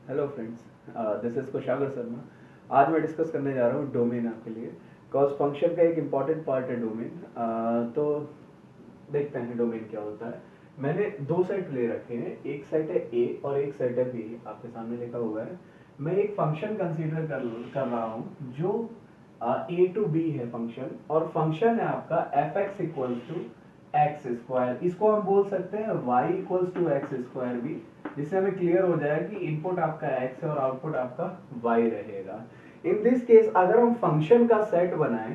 Hello friends, this is Kushagra Sharma. आज मैं discuss करने जा रहा हूँ डोमेन आपके लिए। कॉज फंक्शन का एक इम्पॉर्टेंट पार्ट है डोमेन। तो देखते हैं डोमेन क्या होता है। मैंने दो सेट ले रखे हैं, एक सेट है ए और एक सेट है बी, आपके सामने लिखा हुआ है। मैं एक फंक्शन कंसीडर कर रहा हूँ जो ए टू बी है फंक्शन, और फंक्शन है आपका f x equals to x square. इसको हम बोल सकते हैं y equals to x square भी, जिससे हमें क्लियर हो जाए कि इनपुट आपका x है और आउटपुट आपका y रहेगा। इन दिस केस अगर हम फंक्शन का सेट बनाएं,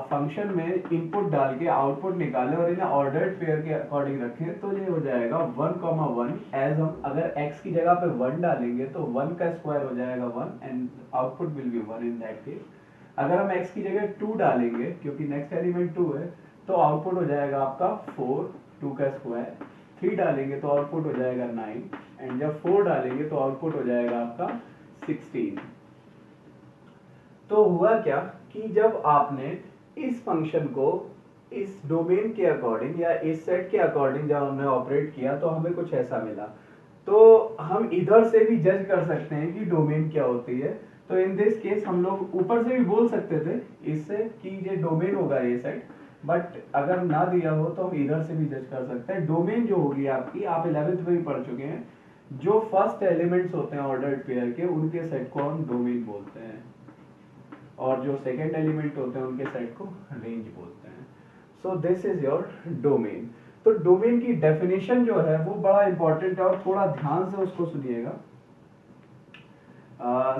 फंक्शन में इनपुट डाल के आउटपुट निकालें और इन्हें ऑर्डर्ड पेयर के अकॉर्डिंग रखें, तो ये हो जाएगा 1, 1। एज हम अगर x की जगह पे 1 डालेंगे तो 1 का स्क्वायर हो जाएगा 1 and output will be 1 in that case. अगर हम x की जगह 2 डालेंगे, क्योंकि नेक्स्ट एलिमेंट 2 है, तो आउटपुट हो जाएगा आपका 4, 2 का स्क्वायर। 3 डालेंगे तो आउटपुट हो जाएगा 9, एंड जब 4 डालेंगे तो आउटपुट हो जाएगा आपका 16। तो हुआ क्या कि जब आपने इस फंक्शन को इस डोमेन के अकॉर्डिंग या इस सेट के अकॉर्डिंग जब हमने ऑपरेट किया तो हमें कुछ ऐसा मिला। तो हम इधर से भी जज कर सकते हैं कि डोमेन क्या होती है। तो इन दिस केस हम लोग ऊपर से भी बोल सकते थे इससे कि ये डोमेन होगा ये सेट, बट अगर ना दिया हो तो हम इधर से भी जज कर सकते हैं। डोमेन जो होगी आपकी, आप 11th में ही पढ़ चुके हैं, जो फर्स्ट एलिमेंट्स होते हैं ऑर्डर्ड पेयर के, उनके सेट को हम डोमेन बोलते हैं, और जो सेकेंड एलिमेंट होते हैं उनके सेट को रेंज बोलते हैं। So this is your domain. तो डोमेन की डेफिनेशन जो है वो बड़ा इंपॉर्टेंट है, और थोड़ा ध्यान से उसको सुनिएगा।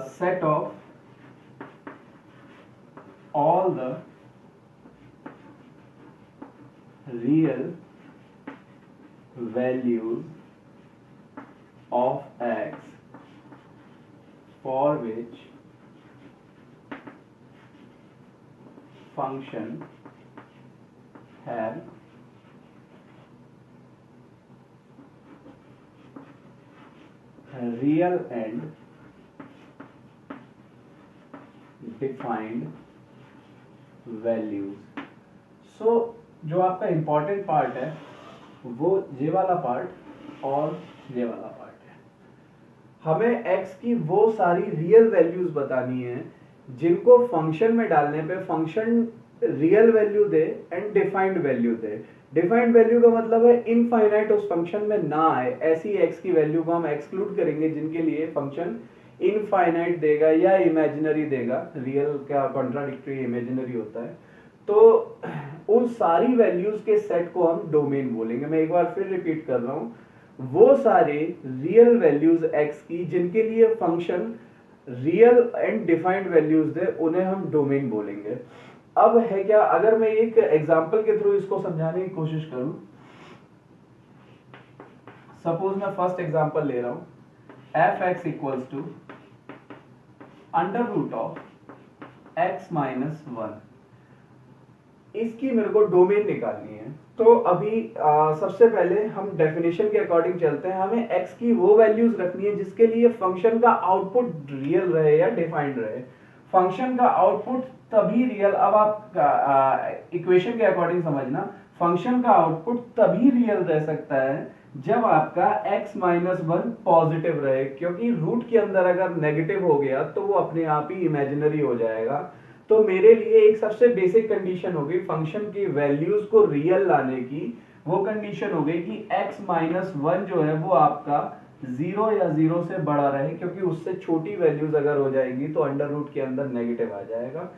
Set of all the real values of x for which function have real and defined values। so जो आपका इंपॉर्टेंट पार्ट है वो ये वाला पार्ट और ये वाला पार्ट है। हमें x की वो सारी रियल वैल्यूज बतानी है जिनको फंक्शन में डालने पे function real value they and defined value they. Defined value का मतलब है इनफाइनाइट उस फंक्शन में ना आए, ऐसी x की वैल्यू को हम एक्सक्लूड करेंगे जिनके लिए फंक्शन इनफाइनाइट देगा या इमेजिनरी देगा। रियल का कॉन्ट्राडिक्टरी इमेजिनरी होता है। तो उन सारी वैल्यूज के सेट को हम डोमेन बोलेंगे। मैं एक बार फिर रिपीट कर रहा हूं, वो सारे रियल वैल्यूज x की जिनके लिए function real and defined values they, उन्हें हम डोमेन बोलेंगे। अब है क्या, अगर मैं एक एग्जांपल के थ्रू इसको समझाने की कोशिश करूं, सपोज मैं फर्स्ट एग्जांपल ले रहा हूं, f x equals to under root of x minus 1। इसकी मेरे को डोमेन निकालनी है। तो अभी सबसे पहले हम डेफिनेशन के अकॉर्डिंग चलते हैं। हमें x की वो वैल्यूज रखनी है जिसके लिए फंक्शन का आउटपुट रियल रहे या डिफाइंड रहे। फंक्शन का आउटपुट तभी रियल, अब आप इक्वेशन के अकॉर्डिंग समझना, फंक्शन का आउटपुट तभी रियल रह सकता है जब आपका x माइनस 1 पॉजिटिव रहे, क्योंकि रूट के अंदर अगर नेगेटिव हो गया तो वो अपने आप ही इमेजिनरी हो जाएगा। तो मेरे लिए एक सबसे बेसिक कंडीशन होगी फंक्शन की वैल्यूज को रियल लाने की, वो कंडीशन हो गई कि x माइनस 1 जो है वो आपका 0 या 0 से बड़ा रहे, क्योंकि उससे छोटी वैल्यूज अगर हो जाएंगी तो अंडर रूट के अंदर नेगेटिव आ जाएगा।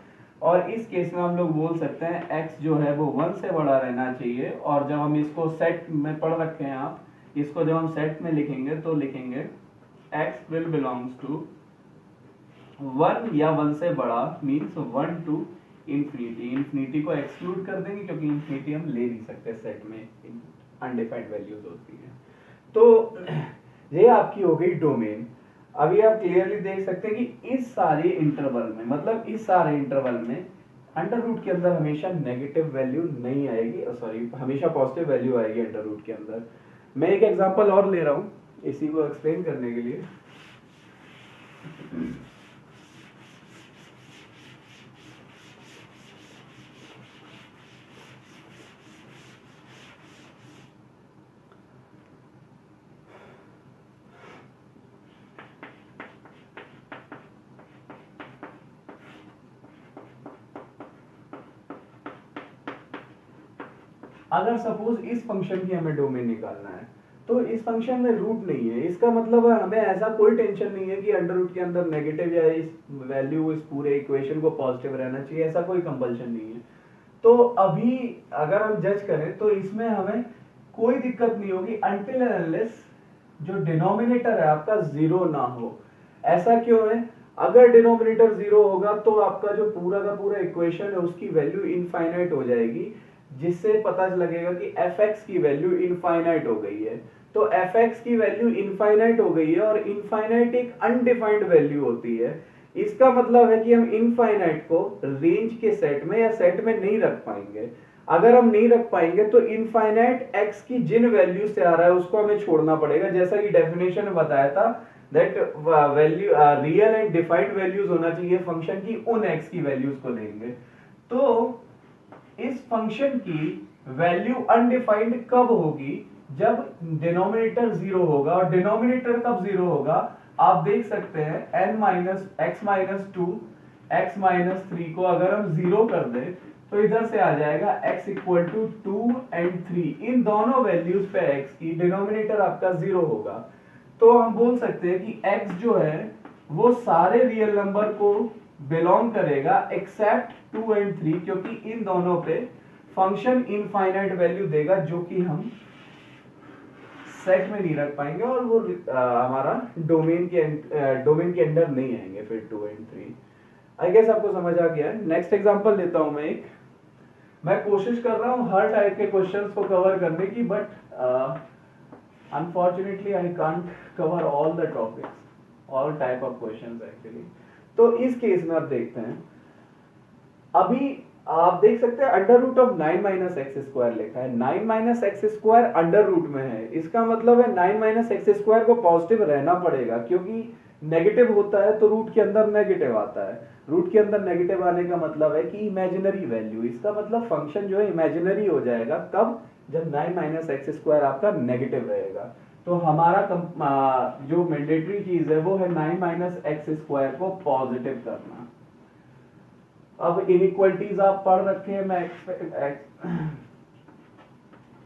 और इस केस में हम लोग बोल सकते हैं x जो है वो 1 से बड़ा रहना चाहिए। और जब हम इसको सेट में पढ़ रखे हैं, आप इसको जब हम सेट में लिखेंगे तो लिखेंगे x विल बिलोंग्स टू 1 या 1 से बड़ा, मीन्स 1 टू इंफिनिटी। इंफिनिटी को एक्सक्लूड कर देंगे क्योंकि इंफिनिटी हम ले नहीं सकते सेट में, अनडिफाइंड वैल्यूज होती हैं। तो ये आपकी हो गई डोमेन। अभी आप क्लियरली देख सकते हैं कि इस सारे इंटरवल में, मतलब इस सारे इंटरवल में अंडर रूट के अंदर हमेशा नेगेटिव वैल्यू नहीं आएगी, सॉरी हमेशा पॉजिटिव वैल्यू आएगी अंडर रूट के अंदर। मैं एक एग्जांपल और ले रहा हूं इसी को एक्सप्लेन करने के लिए। अगर सपोज इस फंक्शन की हमें डोमेन निकालना है तो इस फंक्शन में रूट नहीं है, इसका मतलब है हमें ऐसा कोई टेंशन नहीं है कि अंडर रूट के अंदर नेगेटिव या इस वैल्यू इस पूरे इक्वेशन को पॉजिटिव रहना चाहिए, ऐसा कोई कंपल्शन नहीं है। तो अभी अगर हम जज करें तो इसमें हमें कोई दिक्कत नहीं होगी अनटिल एंड अनलेस जो डिनोमिनेटर है आपका जीरो ना हो। ऐसा क्यों है? अगर डिनोमिनेटर जीरो होगा तो आपका जो पूरा का पूरा इक्वेशन है उसकी वैल्यू इनफाइनाइट हो जाएगी, जिससे पता लगेगा कि fx की वैल्यू इनफाइनाइट हो गई है। तो fx की वैल्यू इनफाइनाइट हो गई है और इनफाइनाइट एक अनडिफाइंड वैल्यू होती है। इसका मतलब है कि हम इनफाइनाइट को रेंज के सेट में या सेट में नहीं रख पाएंगे। अगर हम नहीं रख पाएंगे तो इनफाइनाइट x की जिन वैल्यू से आ रहा है उसको हमें छोड़ना पड़ेगा, जैसा कि डेफिनेशन में बताया था that value real and defined values होना चाहिए फंक्शन की, उन x की वैल्यूज को लेंगे। तो इस फंक्शन की वैल्यू अनडिफाइंड कब होगी? जब डिनोमिनेटर जीरो होगा। और डिनोमिनेटर कब जीरो होगा? आप देख सकते हैं n minus x minus two x minus three को अगर हम जीरो कर दें तो इधर से आ जाएगा x equal to two and three. इन दोनों वैल्यूज पे x की डिनोमिनेटर आपका जीरो होगा। तो हम बोल सकते हैं कि x जो है वो सारे रियल नंबर को बिलोंग करेगा एक्सेप्ट टू एंड थ्री, क्योंकि इन दोनों पे फंक्शन इनफाइनाइट वैल्यू देगा जो कि हम सेट में नहीं रख पाएंगे और वो हमारा डोमेन के अंदर नहीं आएंगे फिर two and three. I guess आपको समझ आ गया है। नेक्स्ट एग्जांपल लेता हूं मैं कोशिश कर रहा हूं हर टाइप के क्वेश्चंस को कवर करने की, but unfortunately I can't cover all the topics, all type of questions actually. तो इस केस में आप देखते हैं, अभी आप देख सकते हैं under root of 9 minus x square लिखा है। 9 minus x square under root में है, इसका मतलब है 9 माइनस एक्स स्क्वायर को पॉजिटिव रहना पड़ेगा, क्योंकि नेगेटिव होता है तो रूट के अंदर नेगेटिव आता है। रूट के अंदर नेगेटिव आने का मतलब है कि इमेजिनरी वैल्यू, इसका मतलब फंक्शन जो है इमेजिनरी हो जाएगा। कब? जब 9 माइनस एक्स स्क्वायर आपका नेगेटिव रहेगा। तो हमारा जो मैंडेटरी चीज है वो है 9 माइनस एक्स स्क्वायर को पॉजिटिव करना। अब इनइक्वालिटीज आप पढ़ रखे हैं, मैं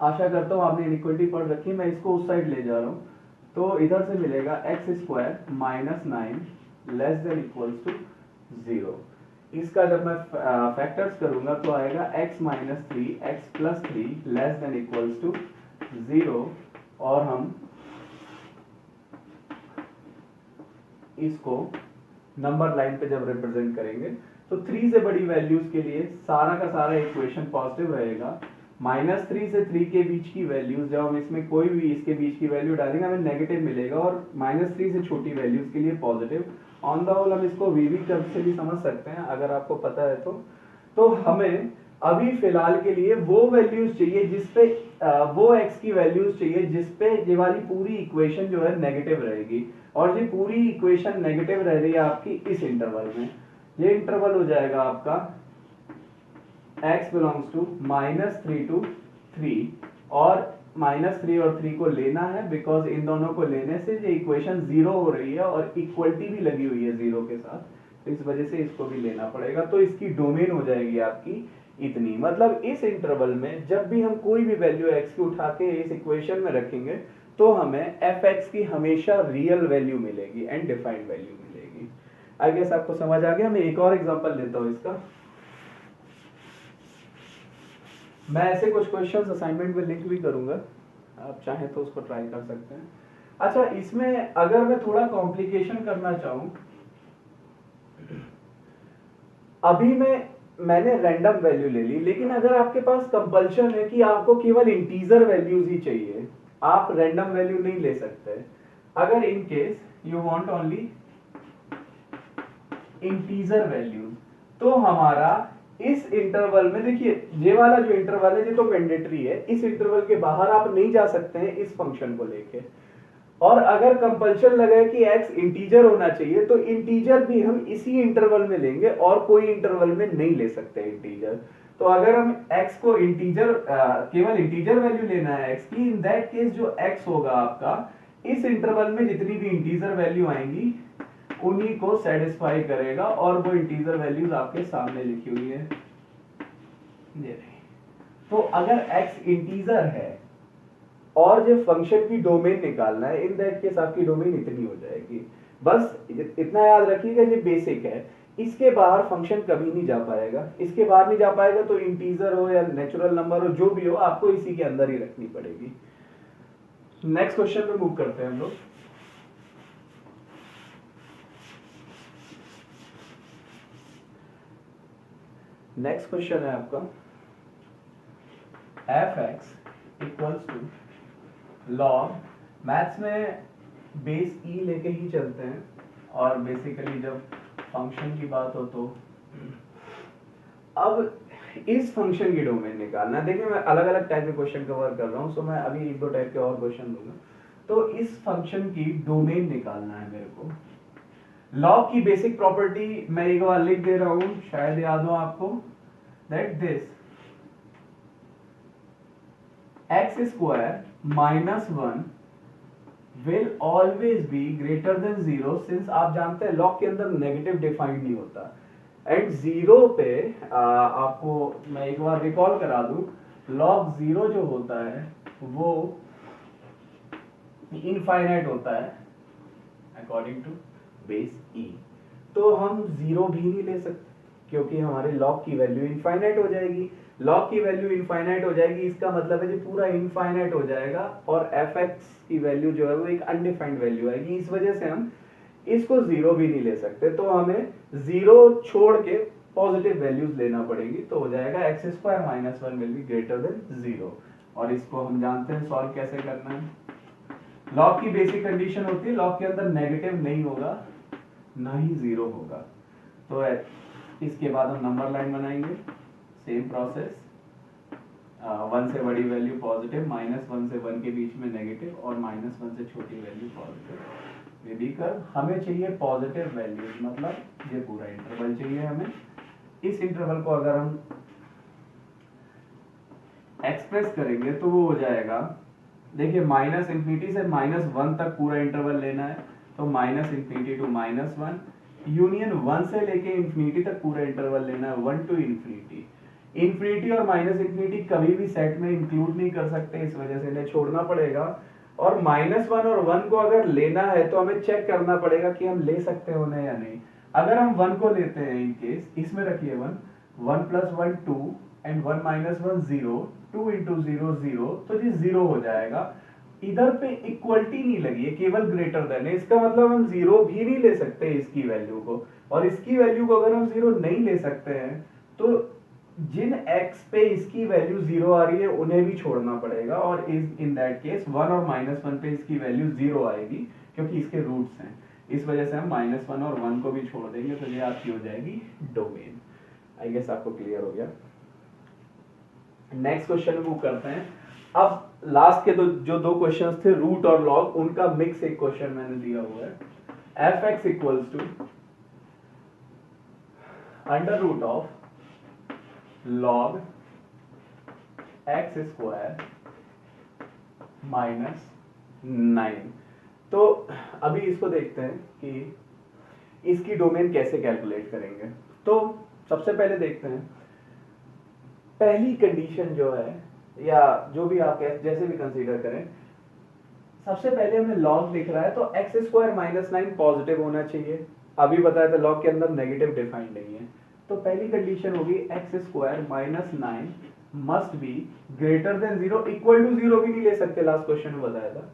आशा करता हूं आपने इनइक्वालिटी पढ़ रखी है। मैं इसको उस साइड ले जा रहा हूं, तो इधर से मिलेगा x square minus 9 less than equals to 0। इसका जब मैं फैक्टर्स करूंगा तो आएगा x minus three x plus three less than equals to 0। और हम इसको नंबर लाइन पे जब रिप्रेजेंट करेंगे तो 3 से बड़ी वैल्यूज के लिए सारा का सारा इक्वेशन पॉजिटिव रहेगा। माइनस 3 से 3 के बीच की वैल्यूज, जब हम इसमें कोई भी इसके बीच की वैल्यू डालेंगे हमें नेगेटिव मिलेगा, और माइनस 3 से छोटी वैल्यूज के लिए पॉजिटिव। ऑन द होल हम इसको वीवी कर्व से भी समझ सकते हैं अगर आपको पता है तो हमें अभी फिलहाल के लिए वो वैल्यूज चाहिए जिसपे वो x की वैल्यूज चाहिए जिसपे ये वाली पूरी इक्वेशन जो है नेगेटिव रहेगी। और ये पूरी इक्वेशन नेगेटिव रह रही है आपकी इस इंटरवल में। ये इंटरवल हो जाएगा आपका x belongs to minus three to three, और माइनस थ्री और थ्री को लेना है बिकॉज इन दोनों को लेने से ये इक्वेशन जीरो हो रही है और इक्वलिटी भी लगी हुई है जीरो के साथ, तो इस वजह से इसको भी लेना पड़ेगा। तो इसकी डोमेन हो जाएगी आपकी इतनी। मतलब इस इंटरवल में जब भी हम कोई भी वैल्यू x की उठा के इस इक्वेशन में रखेंगे तो हमें fx की हमेशा रियल वैल्यू मिलेगी एंड डिफाइंड वैल्यू मिलेगी। आई गेस आपको समझ आ गया। मैं एक और एग्जांपल लेता हूं इसका। मैं ऐसे कुछ क्वेश्चंस असाइनमेंट में लिंक भी करूंगा, आप चाहें तो उसको ट्राई कर सकते हैं। अच्छा, इसमें अगर मैं थोड़ा कॉम्प्लिकेशन करना चाहूं, अभी मैंने रैंडम वैल्यू ले ली, लेकिन अगर आपके पास कंपल्शन है कि आपको केवल इंटीजर वैल्यूज ही चाहिए, आप रैंडम वैल्यू नहीं ले सकते। अगर in case you want only integer values, तो हमारा इस इंटरवल में, देखिए ये वाला जो इंटरवल है ये तो मैंडेटरी है, इस इंटरवल के बाहर आप नहीं जा सकते हैं इस फंक्शन को लेके। और अगर कंपल्शन लगे कि x इंटीजर होना चाहिए तो इंटीजर भी हम इसी इंटरवल में लेंगे और कोई इंटरवल में नहीं ले सकते इंटीजर। तो अगर हम x को इंटीजर केवल इंटीजर वैल्यू लेना है x की, इन दैट केस जो x होगा आपका इस इंटरवल में जितनी भी इंटीजर वैल्यू आएंगी उन्हीं को सेटिस्फाई करेगा, और वो इंटीजर वैल्यूज आपके सामने लिखी हुई है। ये रही। तो अगर x इंटीजर है और जो फंक्शन की डोमेन निकालना है, इन दैट केस आपकी डोमेन इतनी हो जाएगी। बस इतना याद रखिएगा, ये बेसिक है, इसके बाहर फंक्शन कभी नहीं जा पाएगा। इसके बाहर नहीं जा पाएगा तो इंटीजर हो या नेचुरल नंबर हो, जो भी हो, आपको इसी के अंदर ही रखनी पड़ेगी। नेक्स्ट क्वेश्चन पे मूव करते हैं हम लोग। नेक्स्ट क्वेश्चन है आपका f(x) equals to log, maths में बेस ई लेके ही चलते हैं, और बेसिकली जब फंक्शन की बात हो तो अब इस फंक्शन की डोमेन निकालना है। देखिए मैं अलग अलग टाइप के क्वेश्चन कवर कर रहा हूँ, सो मैं अभी एक दो टाइप के और क्वेश्चन दूंगा। तो इस फंक्शन की डोमेन निकालना है मेरे को। लॉग की बेसिक प्रॉपर्टी मैं एक बार लिख दे रहा हूँ, शायद याद हो आपको, that this x² minus 1 will always be greater than 0, since आप जानते हैं लॉग के अंदर नेगेटिव डिफाइंड नहीं होता। एट 0 पे आपको मैं एक बार रिकॉल करा दूं, लॉग 0 जो होता है वो इनफाइनाइट होता है अकॉर्डिंग टू बेस ई। तो हम 0 भी नहीं ले सकते क्योंकि हमारे लॉग की वैल्यू इनफाइनाइट हो जाएगी। लॉग की वैल्यू इनफाइनाइट हो जाएगी, इसका मतलब है कि पूरा इनफाइनाइट हो जाएगा, और f(x) की वैल्यू जो है वो एक अनडिफाइंड वैल्यू आएगी। इस वजह से हम इसको 0 भी नहीं ले सकते, तो हमें 0 छोड़ के पॉजिटिव वैल्यूज लेना पड़ेगी। तो हो जाएगा x² minus 1 will be greater than 0, और इसको हम जानते हैं सॉल्व कैसे करना है। लॉग की बेसिक कंडीशन होती है लॉग के अंदर नेगेटिव नहीं होगा ना ही 0 होगा। तो इसके बाद हम नंबर लाइन बनाएंगे, सेम प्रोसेस, 1 से बड़ी वैल्यू पॉजिटिव, -1 से 1 के बीच में नेगेटिव, और -1 से छोटी वैल्यू पॉजिटिव। ये भी कर हमें चाहिए पॉजिटिव वैल्यू, मतलब ये पूरा इंटरवल चाहिए हमें। इस इंटरवल को अगर हम एक्सप्रेस करेंगे तो वो हो जाएगा, देखिए -∞ से -1 तक पूरा इंटरवल लेना है, तो -∞ टू -1, यूनियन 1 से लेके इंफिनिटी तक पूरा इंटरवल लेना है, 1 टू इंफिनिटी। इंफिनिटी और -∞ कभी भी सेट में इंक्लूड नहीं कर सकते, इस वजह से इन्हें छोड़ना पड़ेगा। और -1 और 1 को अगर लेना है तो हमें चेक करना पड़ेगा कि हम ले सकते हैं उन्हें या नहीं। अगर हम 1 को लेते हैं, इन केस इसमें रखिए 1 + 1 2 एंड 1 - 1 0, 2 × 0 0, तो ये 0 हो जाएगा। इधर पे इक्वलिटी नहीं लगी है, केवल ग्रेटर देन है, इसका मतलब हम 0 भी नहीं ले सकते इसकी वैल्यू को, और इसकी वैल्यू को अगर हम 0 नहीं ले सकते हैं तो जिन x पे इसकी वैल्यू 0 आ रही है उन्हें भी छोड़ना पड़ेगा, और इन दैट केस 1 और -1 पे इसकी वैल्यू 0 आएगी क्योंकि इसके रूट्स हैं। इस वजह से हम -1 और 1 को भी छोड़ देंगे, तो ये आपकी हो जाएगी डोमेन। आई गेस आपको क्लियर हो गया। नेक्स्ट क्वेश्चन मूव करते हैं। अब लास्ट के जो दो क्वेश्चंस थे, रूट और लॉग, उनका मिक्स एक क्वेश्चन मैंने दिया हुआ है। f(x) equals to √of log x² minus 9। तो अभी इसको देखते हैं कि इसकी डोमेन कैसे कैलकुलेट करेंगे। तो सबसे पहले देखते हैं पहली कंडीशन जो है, या जो भी आप जैसे भी कंसीडर करें, सबसे पहले हमें लॉग दिख रहा है तो x² माइनस 9 पॉजिटिव होना चाहिए। अभी बताया था लॉग के अंदर नेगेटिव डिफाइंड नहीं है, तो पहली कंडीशन होगी x² minus 9 must be greater than 0, equal to 0 भी नहीं ले सकते, लास्ट क्वेश्चन में बताया था।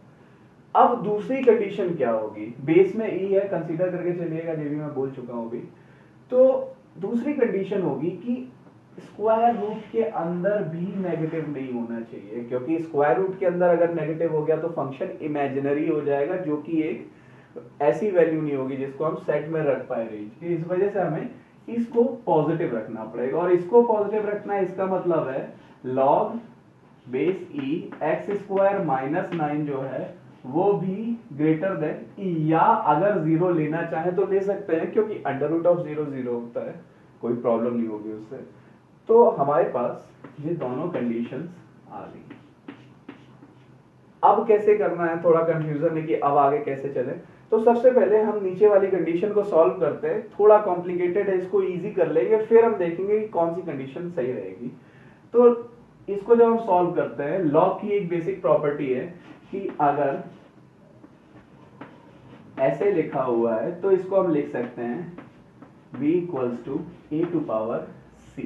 अब दूसरी कंडीशन क्या होगी, बेस में ई है, कंसीडर करके चलिएगा, ये भी मैं बोल चुका हूं अभी। तो दूसरी कंडीशन होगी कि स्क्वायर रूट के अंदर भी नेगेटिव नहीं होना चाहिए, क्योंकि स्क्वायर रूट के अंदर अगर नेगेटिव हो गया तो फंक्शन इमेजिनरी हो जाएगा, जो कि एक ऐसी वैल्यू नहीं होगी जिसको हम सेट में रख पाए रेंज। इस वजह से हमें इसको पॉजिटिव रखना पड़ेगा, और इसको पॉजिटिव रखना है, इसका मतलब है लॉग बेस ई x² माइनस 9 जो है वो भी ग्रेटर देन, या अगर 0 लेना चाहे तो ले सकते हैं, क्योंकि √0 0 होता है, कोई प्रॉब्लम नहीं होगी उससे। तो हमारे पास ये दोनों कंडीशंस आ गई। अब कैसे करना है, थोड़ा कंफ्यूजन है कि अब आगे कैसे चले। तो सबसे पहले हम नीचे वाली कंडीशन को सॉल्व करते हैं, थोड़ा कॉम्प्लिकेटेड है, इसको इजी कर लेंगे, फिर हम देखेंगे कि कौन सी कंडीशन सही रहेगी। तो इसको जब हम सॉल्व करते हैं, लॉग की एक बेसिक प्रॉपर्टी है कि अगर ऐसे लिखा हुआ है तो इसको हम लिख सकते हैं v equals to a to power c।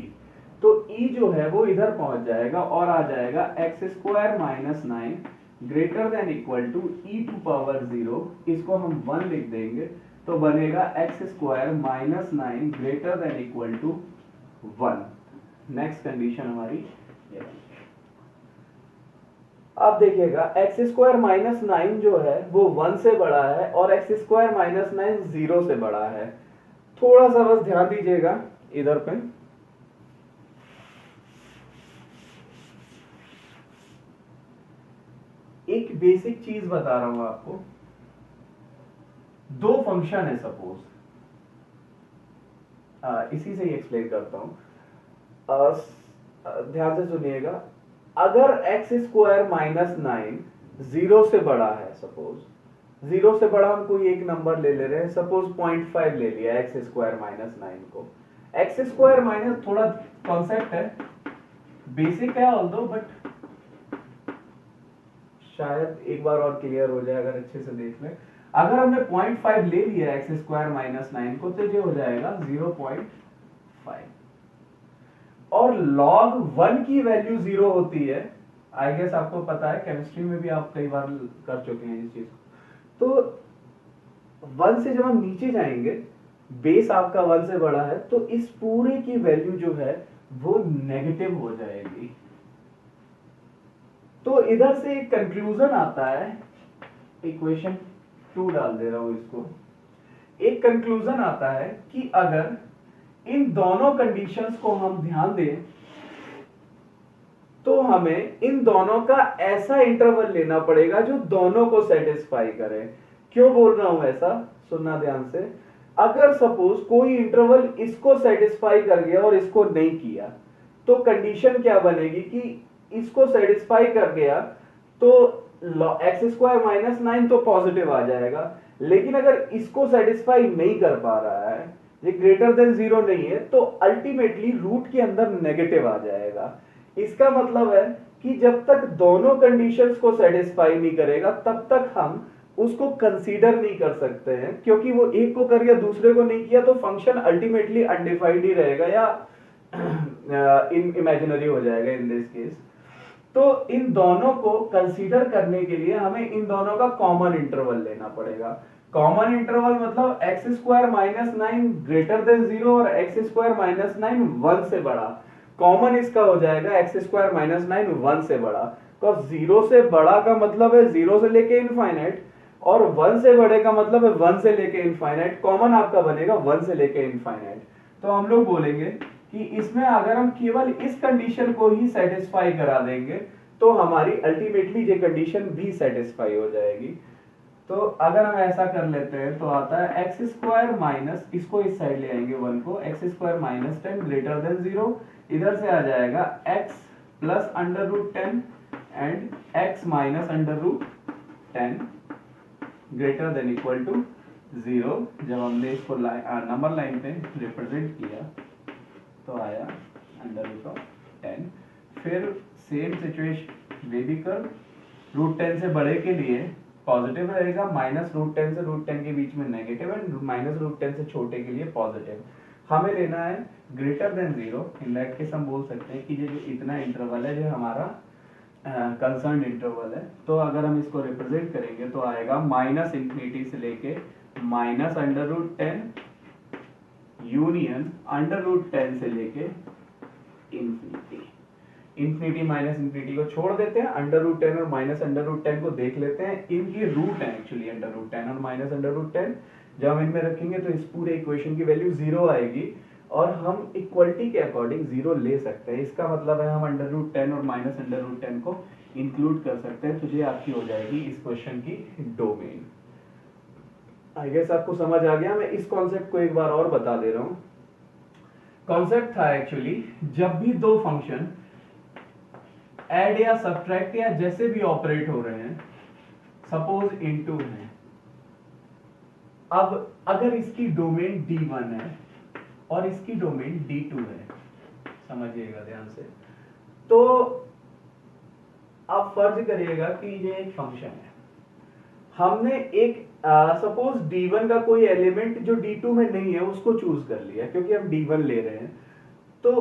तो e जो है वो इधर पहुंच जाएगा और आ जाएगा x square minus 9 greater than equal to e to power 0। इसको हम 1 लिख देंगे तो बनेगा x square minus 9 greater than equal to 1। Next condition हमारी ये बनेगी। अब देखिएगा एक्स स्क्वायर माइनस 9 जो है वो 1 से बड़ा है और एक्स स्क्वायर माइनस 9 0 से बड़ा है। थोड़ा सा बस ध्यान दीजिएगा इधर पे, एक बेसिक चीज बता रहा हूं आपको। दो फंक्शन है सपोज, इसी से ही एक्सप्लेन करता हूं। ध्यान से सुनिएगा, अगर एक्स स्क्वायर माइनस 9 0 से बड़ा है, सपोज 0 से बड़ा हम कोई एक नंबर ले रहे हैं, सपोज 0.5 ले लिया एक्स स्क्वायर माइनस 9 को। एक्स स्क्वायर माइनस, थोड़ा कॉन्सेप्ट है, बेसिक है ऑल्दो, बट शायद एक बार और क्लियर हो जाए अगर अच्छे से देख लें। अगर हमने 0.5 ले लिया एक्स स्क्वायर माइनस 9 को तो ये हो जाएगा 0.5 और log 1 की वैल्यू 0 होती है। आई गेस आपको पता है, केमिस्ट्री में भी आप कई बार कर चुके हैं इस चीज को। तो 1 से जब हम नीचे जाएंगे, बेस आपका 1 से बड़ा है, तो इस पूरे की वैल्यू जो है वो नेगेटिव हो जाएगी। तो इधर से एक कंक्लूजन आता है, इक्वेशन 2 डाल दे रहा हूं इसको। एक कंक्लूजन आता है कि अगर इन दोनों कंडीशंस को हम ध्यान दें तो हमें इन दोनों का ऐसा इंटरवल लेना पड़ेगा जो दोनों को सेटिस्फाई करे। क्यों बोल रहा हूं ऐसा, सुनना ध्यान से। अगर सपोज कोई इंटरवल इसको सेटिस्फाई कर गया और इसको नहीं किया, तो कंडीशन क्या बनेगी कि इसको सेटिस्फाई कर गया तो एक्स स्क्वायर माइनस 9 तो पॉजिटिव आ जाएगा, लेकिन अगर इसको सेटिस्फाई नहीं कर पा रहा है, ये ग्रेटर देन 0 नहीं है, तो अल्टीमेटली रूट के अंदर नेगेटिव आ जाएगा। इसका मतलब है कि जब तक दोनों कंडीशंस को सेटिस्फाई नहीं करेगा तब तक हम उसको कंसीडर नहीं कर सकते हैं, क्योंकि वो एक को कर गया दूसरे को नहीं किया तो फंक्शन अल्टीमेटली अनडिफाइंड ही रहेगा या इमेजिनरी हो जाएगा इन दिस केस। तो इन दोनों को कंसीडर करने के लिए हमें इन दोनों का कॉमन इंटरवल लेना पड़ेगा। कॉमन इंटरवल मतलब x square minus 9 greater than 0 और एक्स स्क्वायर माइनस 9 1 से बड़ा। कॉमन इसका हो जाएगा एक्स स्क्वायर माइनस 9 1 से बड़ा। तो 0 से बड़ा का मतलब है 0 से लेके इनफाइनाइट, और 1 से बड़े का मतलब है 1 से लेके इनफाइनाइट। कॉमन आपका बनेगा 1 से लेके इनफाइनाइट। तो हम लोग बोलेंगे कि इसमें अगर हम केवल इस कंडीशन को ही सेटिस्फाई करा देंगे तो हमारी अल्टीमेटली ये कंडीशन भी सेटिस्फाई हो जाएगी। तो अगर हम ऐसा कर लेते हैं तो आता है एक्स स्क्वायर माइनस, इसको इस साइड ले आएंगे 1 को, x square minus 10 greater than 0। इधर से आ जाएगा x plus under root 10 and x minus under root 10 greater than equal to 0। जब हमने इसको नंबर लाइन पे रिप्रेजेंट किया तो आया अंडर रूट ऑफ 10। फिर सेम सिचुएशन वे भी कर, रूट 10 से बड़े के लिए पॉजिटिव रहेगा, माइनस रूट 10 से रूट 10 के बीच में नेगेटिव एंड माइनस रूट 10 से छोटे के लिए पॉजिटिव। हमें लेना है greater than 0। In that case हम बोल सकते हैं कि ये जो इतना इंटरवल है जो हमारा कंसर्न इंटरवल है। तो अगर हम इसको रिप्रेजेंट करेंगे तो आएगा माइनस इंफिनिटी से लेके minus under root 10 union under root 10 से लेके इंफिनिटी। इंफिनिटी माइनस इंफिनिटी को छोड़ देते हैं, अंडर रूट 10 और माइनस अंडर रूट 10 को देख लेते हैं। इनके रूट है एक्चुअली अंडर रूट 10 और माइनस अंडर रूट 10। जब हम इनमें रखेंगे तो इस पूरे इक्वेशन की वैल्यू 0 आएगी और हम इक्वलिटी के अकॉर्डिंग 0 ले सकते हैं। इसका मतलब है हम अंडर रूट 10 और माइनस अंडर रूट 10 को इंक्लूड कर सकते हैं। तो ये आपकी हो जाएगी इस क्वेश्चन की डोमेन। आई गेस आपको समझ आ गया। मैं इस कॉन्सेप्ट को एक बार और बता दे रहा हूं। कॉन्सेप्ट था एक्चुअली, जब भी दो फंक्शन ऐड या सब्ट्रैक्ट या जैसे भी ऑपरेट हो रहे हैं, सपोज इनटू है, अब अगर इसकी डोमेन D1 है और इसकी डोमेन D2 है, समझिएगा ध्यान से, तो आप फर्ज करिएगा कि ये एक फंक्शन है, हमने एक सपोज d1 का कोई एलिमेंट जो d2 में नहीं है उसको चूज कर लिया क्योंकि हम d1 ले रहे हैं, तो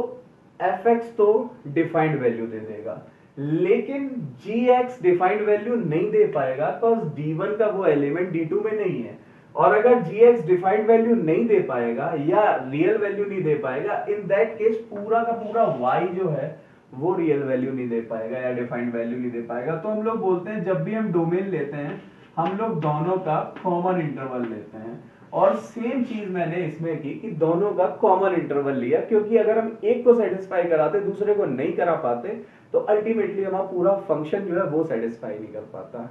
fx तो डिफाइंड वैल्यू दे देगा, लेकिन gx डिफाइंड वैल्यू नहीं दे पाएगा बिकॉज d1 का वो एलिमेंट d2 में नहीं है। और अगर gx डिफाइंड वैल्यू नहीं दे पाएगा या रियल वैल्यू नहीं दे पाएगा, इन दैट केस पूरा का पूरा y जो है वो रियल वैल्यू नहीं दे पाएगा या डिफाइंड वैल्यू नहीं दे पाएगा। तो हम लोग बोलते हैं जब भी हम डोमेन लेते हैं हम लोग दोनों का कॉमन इंटरवल लेते हैं, और सेम चीज मैंने इसमें की कि दोनों का कॉमन इंटरवल लिया, क्योंकि अगर हम एक को सेटिस्फाई कराते दूसरे को नहीं करा पाते तो अल्टीमेटली हमारा पूरा फंक्शन जो है वो सेटिस्फाई नहीं कर पाता।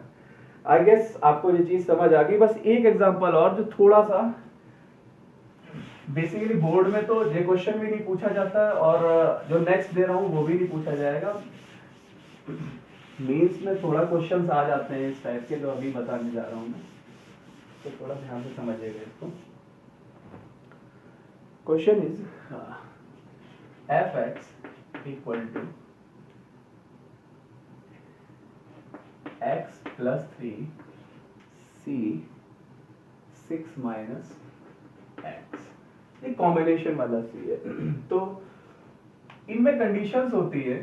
आई गेस आपको ये चीज समझ आ गई। बस एक एग्जांपल और जो थोड़ा सा बेसिकली बोर्ड में तो ये क्वेश्चन भी नहीं पूछा जाता है और जो नेक्स्ट दे रहा हूँ वो भी नहीं पूछा जाएगा, मेंस में थोड़ा क्वेश्चंस आ जाते हैं इस टाइप के जो अभी बताने जा रहा हूँ मैं, तो थोड़ा ध्यान से समझिएगा इसको। Question is fx equal to x plus 3 c 6 minus x, ये कॉम्बिनेशन वाला सी है। तो इनमें कंडीशंस होती है,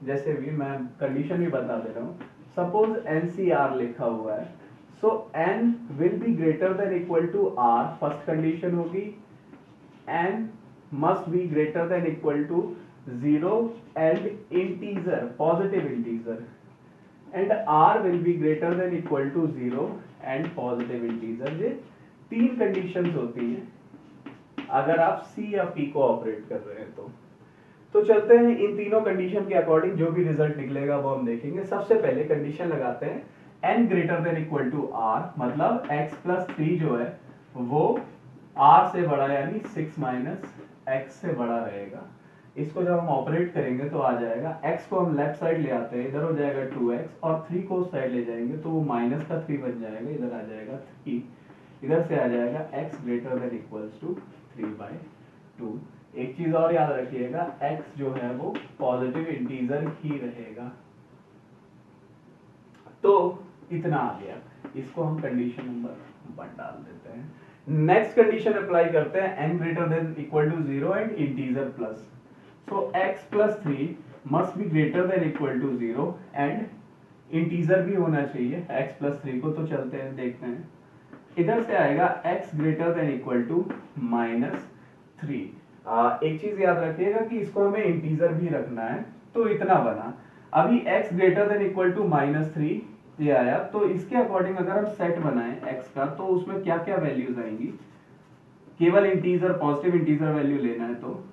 जैसे भी मैं कंडीशन भी बता दे रहा हूँ। सपोज NCR लिखा हुआ है, so n will be greater than equal to r, first condition होगी n must be greater than equal to 0 and integer positive integer, and r will be greater than equal to 0 and positive integer. ये तीन conditions होती हैं अगर आप C या P को operate कर रहे हैं तो चलते हैं इन तीनों कंडीशन के अकॉर्डिंग जो भी रिजल्ट निकलेगा वो हम देखेंगे। सबसे पहले कंडीशन लगाते हैं n greater than equal to r, मतलब x प्लस 3 जो है वो r से बड़ा यानी 6 माइनस x से बड़ा रहेगा। इसको जब हम ऑपरेट करेंगे तो आ जाएगा, x को हम लेफ्ट साइड ले आते हैं, इधर हो जाएगा 2x और 3 को उस साइड ले जाएंगे तो वो माइनस का 3 बन जाएगा, इधर आ जाएगा 3, इधर से आ जाएगा x greater than equals to 3/2। एक चीज और याद रखिएगा, x जो है वो पॉजिटिव इंटीजर ही रहेगा। तो इतना आ गया, इसको हम कंडीशन नंबर 1 डाल देते हैं। नेक्स्ट कंडीशन अप्लाई करते हैं n greater than equal to 0 and integer plus, so x plus 3 must be greater than equal to 0 and integer भी होना चाहिए x प्लस 3 को। तो चलते हैं देखते हैं, इधर से आएगा x greater than equal to -3। एक चीज याद रखिएगा कि इसको हमें इंटीजर भी रखना है, तो इतना बना। अभी x greater than equal to -3 ये आया, तो इसके अकॉर्डिंग अगर हम सेट बनाएं x का तो उसमें क्या क्या वैल्यूज आएंगी, केवल इंटीजर पॉजिटिव इंटीजर वैल्यू लेना है तो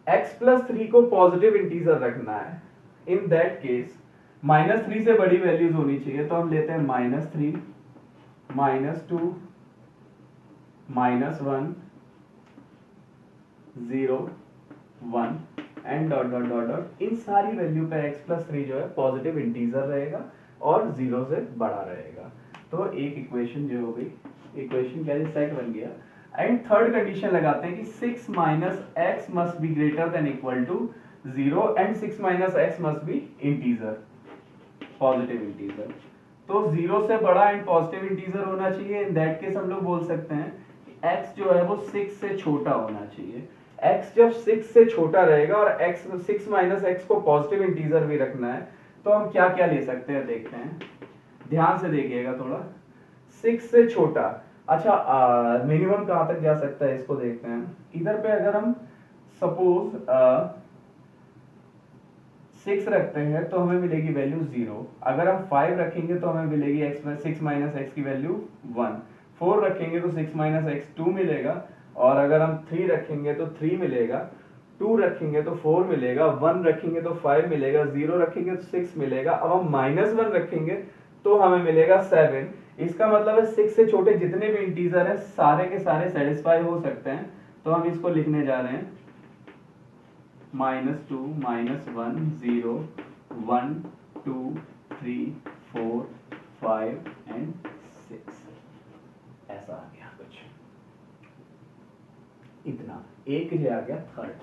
x प्लस 3 को पॉजिटिव इंटीजर रखना है। इन दैट केस -3 से बड़ी वैल्यूज होनी चाहिए, तो हम लेते हैं -3 -2 -1 0 1 and dot dot dot dot. इन सारी वैल्यू पे x प्लस 3 जो है पॉजिटिव इंटीजर रहेगा और 0 से बड़ा रहेगा। तो एक इक्वेशन जो हो गई, इक्वेशन क्या है, सेट बन गया। एंड थर्ड कंडीशन लगाते हैं कि 6 minus x must be greater than equal to 0 and 6 minus x must be integer positive integer. तो 0 से बड़ा एंड पॉजिटिव इंटीजर होना चाहिए। इन दैट केस हम लोग बोल सकते हैं x जो है वो 6 से छोटा होना चाहिए। x जब 6 से छोटा रहेगा और x 6 माइनस एक्स को पॉजिटिव इंटीजर भी रखना है, तो हम क्या क्या ले सकते हैं देखते हैं, ध्यान से देखिएगा थोड़ा। 6 से छोटा, अच्छा मिनिमम कहां तक जा सकता है इसको देखते हैं। इधर पे अगर हम सपोज 6 रखते हैं तो हमें मिलेगी वैल्यू 0। अगर हम 5 रखेंगे तो हमें मिलेगी x 6 माइनस एक्स की वैल्यू 1। 4 रखेंगे तो 6 माइनस एक्स 2 मिलेगा, और अगर हम 3 रखेंगे तो 3 मिलेगा, 2 रखेंगे तो 4 मिलेगा, 1 रखेंगे तो 5 मिलेगा, 0 रखेंगे तो 6 मिलेगा। अब हम -1 रखेंगे तो हमें मिलेगा 7। इसका मतलब है 6 से छोटे जितने भी इंटीजर हैं सारे के सारे सेटिस्फाई हो सकते हैं। तो हम इसको लिखने जा रहे हैं -2 -1 0 1 2 3 4 5 एंड 6। ऐसा आ गया कुछ, इतना एक जो आ गया थर्ड।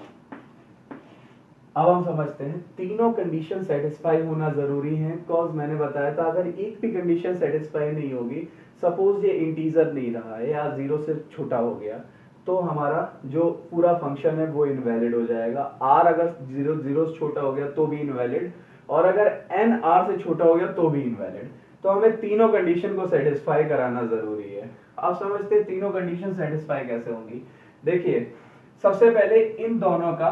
अब हम समझते हैं तीनों कंडीशन सेटिस्फाई होना जरूरी है, कॉज मैंने बताया था अगर एक भी कंडीशन सेटिस्फाई नहीं होगी, सपोज ये इंटीजर नहीं रहा है या जीरो से छोटा हो गया, तो हमारा जो पूरा फंक्शन है वो इनवैलिड हो जाएगा। आर अगर जीरो जीरो से छोटा हो गया तो भी इनवैलिड, और अगर एन आर से छोटा हो गया तो भी इनवैलिड। तो हमें तीनों कंडीशन को सेटिस्फाई कराना जरूरी है। आप समझते हैं तीनों कंडीशन सेटिस्फाई कैसे होंगी। देखिए सबसे पहले इन दोनों का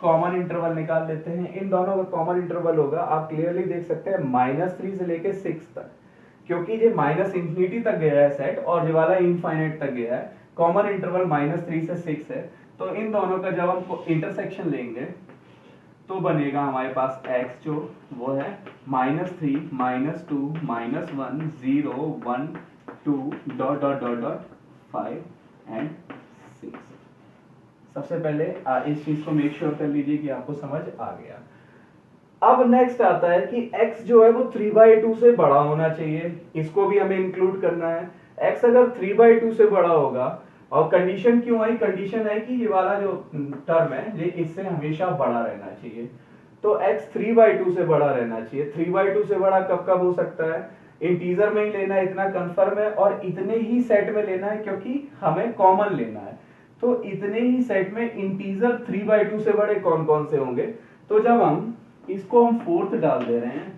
कॉमन इंटरवल निकाल लेते हैं। इन दोनों का कॉमन इंटरवल होगा, आप क्लियरली देख सकते हैं -3 से लेके 6 तक, क्योंकि ये माइनस इंफिनिटी तक गया है सेट और ये वाला इनफाइनाइट तक गया है। कॉमन इंटरवल -3 से 6 है, तो इन दोनों का जब हम इंटरसेक्शन लेंगे तो बनेगा हमारे पास x जो वो है -3 -2 -1 0 1 2 dot dot dot dot 5 and 6। सबसे पहले इस चीज को मेक श्योर कर लीजिए कि आपको समझ आ गया। अब नेक्स्ट आता है कि x जो है वो 3/2 से बड़ा होना चाहिए, इसको भी हमें इंक्लूड करना है। x अगर 3/2 से बड़ा होगा, और कंडीशन क्यों आई, कंडीशन है कि ये वाला जो टर्म है ये इससे हमेशा बड़ा रहना चाहिए। तो x 3/2 से बड़ा रहना चाहिए। 3/2 से बड़ा कब कब हो सकता है, इंटीजर में ही लेना है, इतना कंफर्म है, और इतने ही सेट में लेना है क्योंकि हमें कॉमन लेना है। तो इतने ही सेट में इंटीजर 3/2 से बड़े कौन कौन से होंगे। तो जब हम इसको हम फोर्थ डाल दे रहे हैं,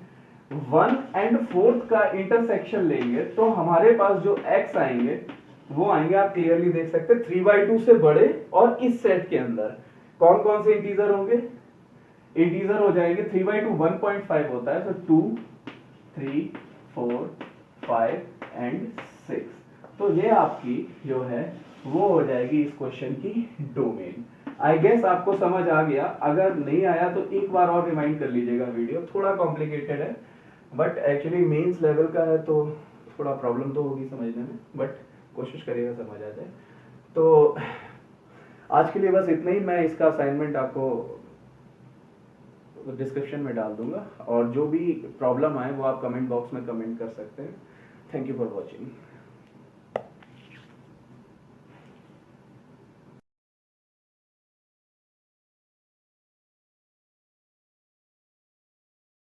1 एंड 4 का इंटरसेक्शन लेंगे तो हमारे पास जो x आएंगे वो आएंगे, आप क्लियरली देख सकते हैं 3/2 से बड़े, और इस सेट के अंदर कौन कौन से इंटीजर होंगे, इंटीजर हो जाएंगे 3/2 1.5 होता है, तो 2 3 4 5 एंड 6। तो ये आपकी जो है वो हो जाएगी इस क्वेश्चन की डोमेन। आई गेस आपको समझ आ गया, अगर नहीं आया तो एक बार और रिमाइंड कर लीजिएगा। वीडियो थोड़ा कॉम्प्लिकेटेड है, बट एक्चुअली मेंस लेवल का है तो थोड़ा प्रॉब्लम तो होगी समझने में, बट कोशिश करिएगा समझ आ जाए। तो आज के लिए बस इतना ही। मैं इसका असाइनमेंट आपको डिस्क्रिप्शन में डाल दूंगा, और जो भी प्रॉब्लम आए वो आप कमेंट बॉक्स में कमेंट कर सकते हैं। Thank you for watching.